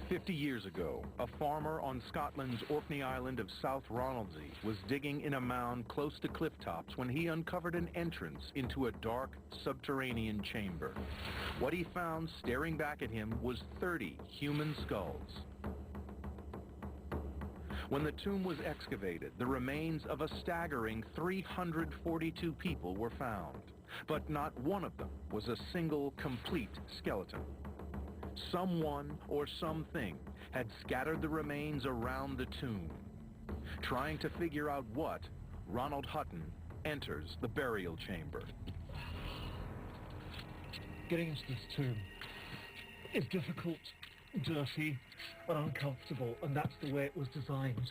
50 years ago, a farmer on Scotland's Orkney Island of South Ronaldsay was digging in a mound close to cliff tops when he uncovered an entrance into a dark, subterranean chamber. What he found staring back at him was 30 human skulls. When the tomb was excavated, the remains of a staggering 342 people were found, but not one of them was a single, complete skeleton. Someone or something had scattered the remains around the tomb. Trying to figure out what, Ronald Hutton enters the burial chamber. Getting into this tomb is difficult, dirty, and uncomfortable, and that's the way it was designed.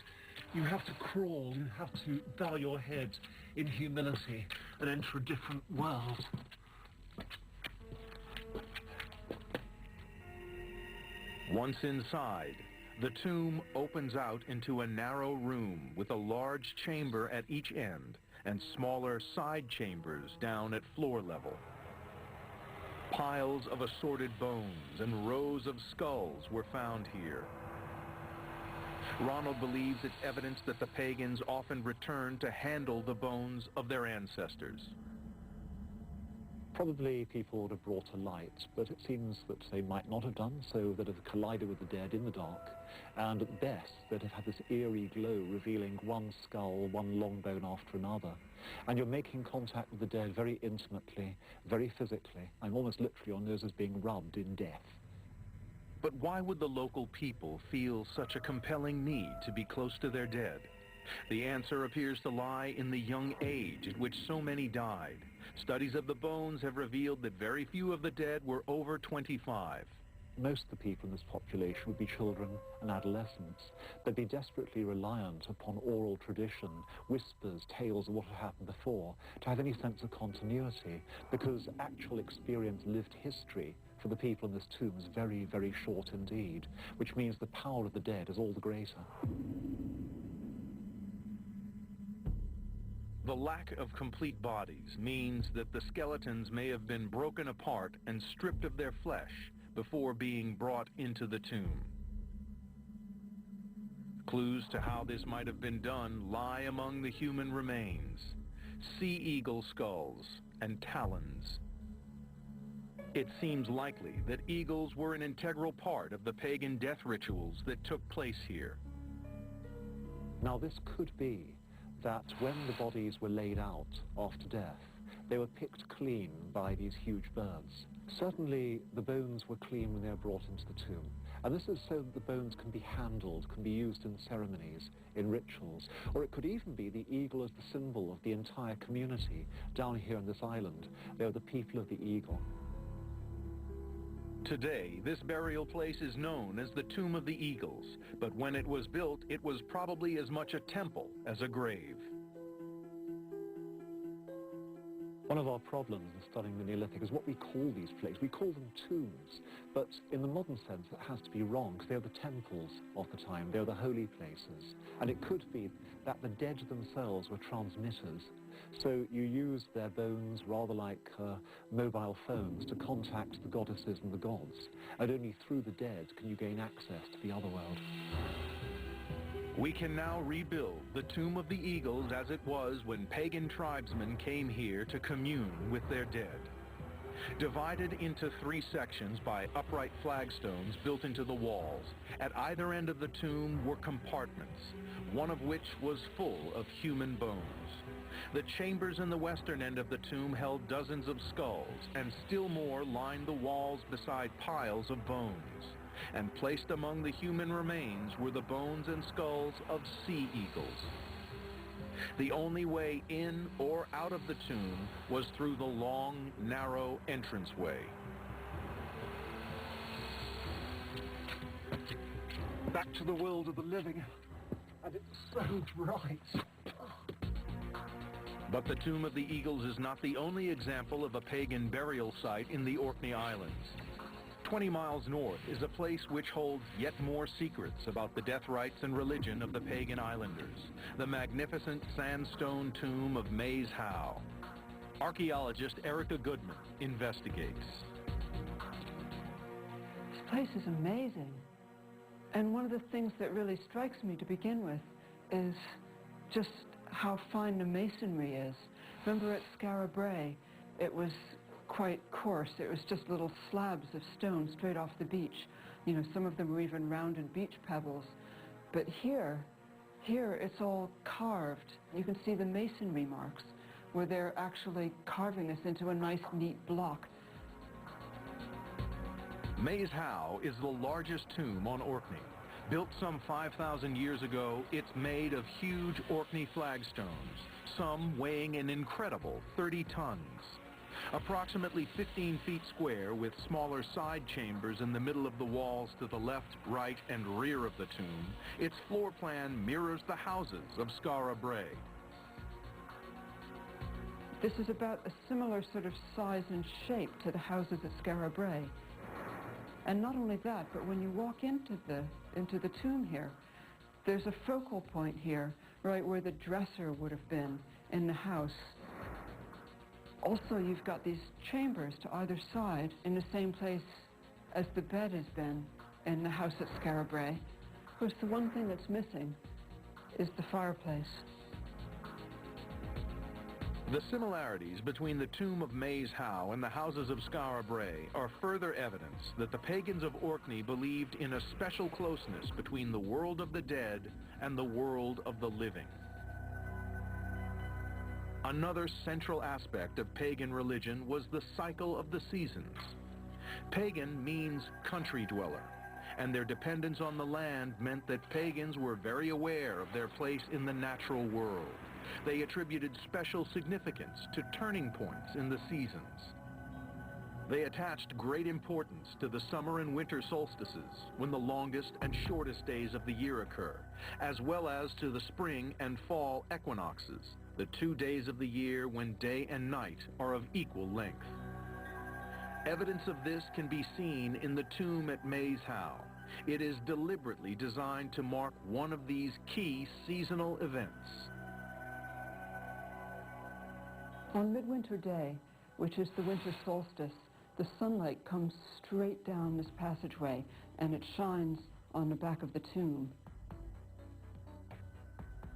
You have to crawl, you have to bow your head in humility and enter a different world. Once inside, the tomb opens out into a narrow room with a large chamber at each end and smaller side chambers down at floor level. Piles of assorted bones and rows of skulls were found here. Ronald believes it's evidence that the pagans often returned to handle the bones of their ancestors. Probably people would have brought a light, but it seems that they might not have done, so that have collided with the dead in the dark, and at best that have had this eerie glow revealing one skull, one long bone after another. And you're making contact with the dead very intimately, very physically, and almost literally your nose is being rubbed in death. But why would the local people feel such a compelling need to be close to their dead? The answer appears to lie in the young age at which so many died. Studies of the bones have revealed that very few of the dead were over 25. Most of the people in this population would be children and adolescents. They'd be desperately reliant upon oral tradition, whispers, tales of what had happened before, to have any sense of continuity, because actual experience, lived history for the people in this tomb is very, very short indeed, which means the power of the dead is all the greater. The lack of complete bodies means that the skeletons may have been broken apart and stripped of their flesh before being brought into the tomb. Clues to how this might have been done lie among the human remains: sea eagle skulls and talons. It seems likely that eagles were an integral part of the pagan death rituals that took place here. Now this could be that when the bodies were laid out after death, they were picked clean by these huge birds. Certainly the bones were clean when they were brought into the tomb. And this is so that the bones can be handled, can be used in ceremonies, in rituals. Or it could even be the eagle as the symbol of the entire community down here on this island. They are the people of the eagle. Today, this burial place is known as the Tomb of the Eagles, but when it was built, it was probably as much a temple as a grave. One of our problems in studying the Neolithic is what we call these places. We call them tombs, but in the modern sense it has to be wrong, because they are the temples of the time, they are the holy places. And it could be that the dead themselves were transmitters. So you use their bones rather like mobile phones to contact the goddesses and the gods. And only through the dead can you gain access to the other world. We can now rebuild the Tomb of the Eagles as it was when pagan tribesmen came here to commune with their dead. Divided into 3 sections by upright flagstones built into the walls, at either end of the tomb were compartments, one of which was full of human bones. The chambers in the western end of the tomb held dozens of skulls, and still more lined the walls beside piles of bones. And placed among the human remains were the bones and skulls of sea eagles. The only way in or out of the tomb was through the long, narrow entranceway. Back to the world of the living, and it's so bright. But the Tomb of the Eagles is not the only example of a pagan burial site in the Orkney Islands. 20 miles north is a place which holds yet more secrets about the death rites and religion of the pagan islanders, the magnificent sandstone tomb of Maes Howe. Archaeologist Erica Goodman investigates. This place is amazing. And one of the things that really strikes me to begin with is just how fine the masonry is. Remember at Skara Brae, it was quite coarse. It was just little slabs of stone straight off the beach. You know, some of them were even rounded beach pebbles. But here it's all carved. You can see the masonry marks where they're actually carving this into a nice, neat block. Maes Howe is the largest tomb on Orkney. Built some 5,000 years ago, it's made of huge Orkney flagstones, some weighing an incredible 30 tons. Approximately 15 feet square, with smaller side chambers in the middle of the walls to the left, right, and rear of the tomb, its floor plan mirrors the houses of Skara Brae. This is about a similar sort of size and shape to the houses at Skara Brae. And not only that, but when you walk into the tomb here, there's a focal point here, right where the dresser would have been in the house. Also, you've got these chambers to either side in the same place as the bed has been in the house at Skara Brae. Of course, the one thing that's missing is the fireplace. The similarities between the tomb of Maes Howe and the houses of Skara Brae are further evidence that the pagans of Orkney believed in a special closeness between the world of the dead and the world of the living. Another central aspect of pagan religion was the cycle of the seasons. Pagan means country dweller, and their dependence on the land meant that pagans were very aware of their place in the natural world. They attributed special significance to turning points in the seasons. They attached great importance to the summer and winter solstices, when the longest and shortest days of the year occur, as well as to the spring and fall equinoxes, the 2 days of the year when day and night are of equal length. Evidence of this can be seen in the tomb at Maes Howe. It is deliberately designed to mark one of these key seasonal events. On Midwinter Day, which is the winter solstice, the sunlight comes straight down this passageway and it shines on the back of the tomb.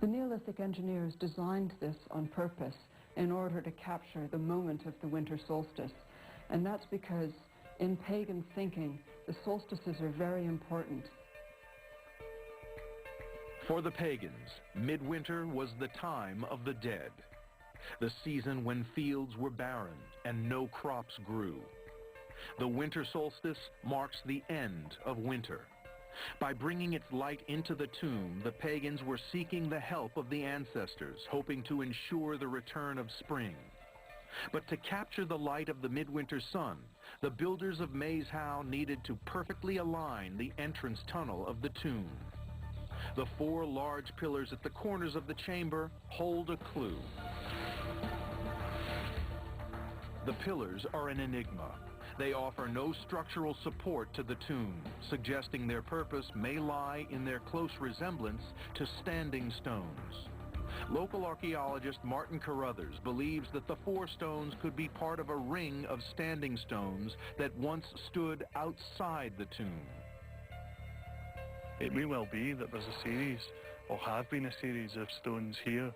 The Neolithic engineers designed this on purpose in order to capture the moment of the winter solstice. And that's because in pagan thinking, the solstices are very important. For the pagans, midwinter was the time of the dead, the season when fields were barren and no crops grew. The winter solstice marks the end of winter. By bringing its light into the tomb, the pagans were seeking the help of the ancestors, hoping to ensure the return of spring. But to capture the light of the midwinter sun, the builders of Maes Howe needed to perfectly align the entrance tunnel of the tomb. The 4 large pillars at the corners of the chamber hold a clue. The pillars are an enigma. They offer no structural support to the tomb, suggesting their purpose may lie in their close resemblance to standing stones. Local archaeologist Martin Carruthers believes that the 4 stones could be part of a ring of standing stones that once stood outside the tomb. It may well be that there's a series, or have been a series of stones here,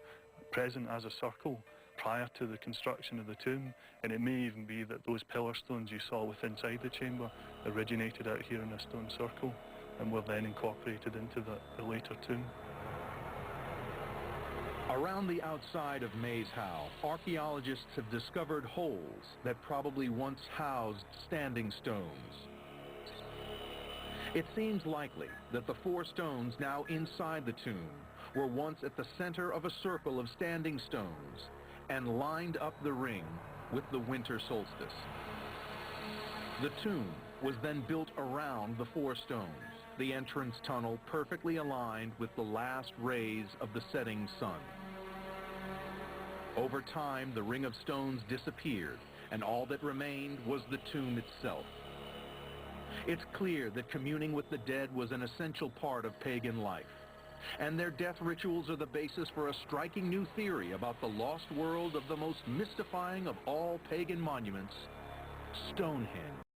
present as a circle, prior to the construction of the tomb, and it may even be that those pillar stones you saw within inside the chamber originated out here in a stone circle and were then incorporated into the later tomb. Around the outside of Maes Howe, archaeologists have discovered holes that probably once housed standing stones. It seems likely that the 4 stones now inside the tomb were once at the center of a circle of standing stones and lined up the ring with the winter solstice. The tomb was then built around the 4 stones, the entrance tunnel perfectly aligned with the last rays of the setting sun. Over time, the ring of stones disappeared, and all that remained was the tomb itself. It's clear that communing with the dead was an essential part of pagan life, and their death rituals are the basis for a striking new theory about the lost world of the most mystifying of all pagan monuments, Stonehenge.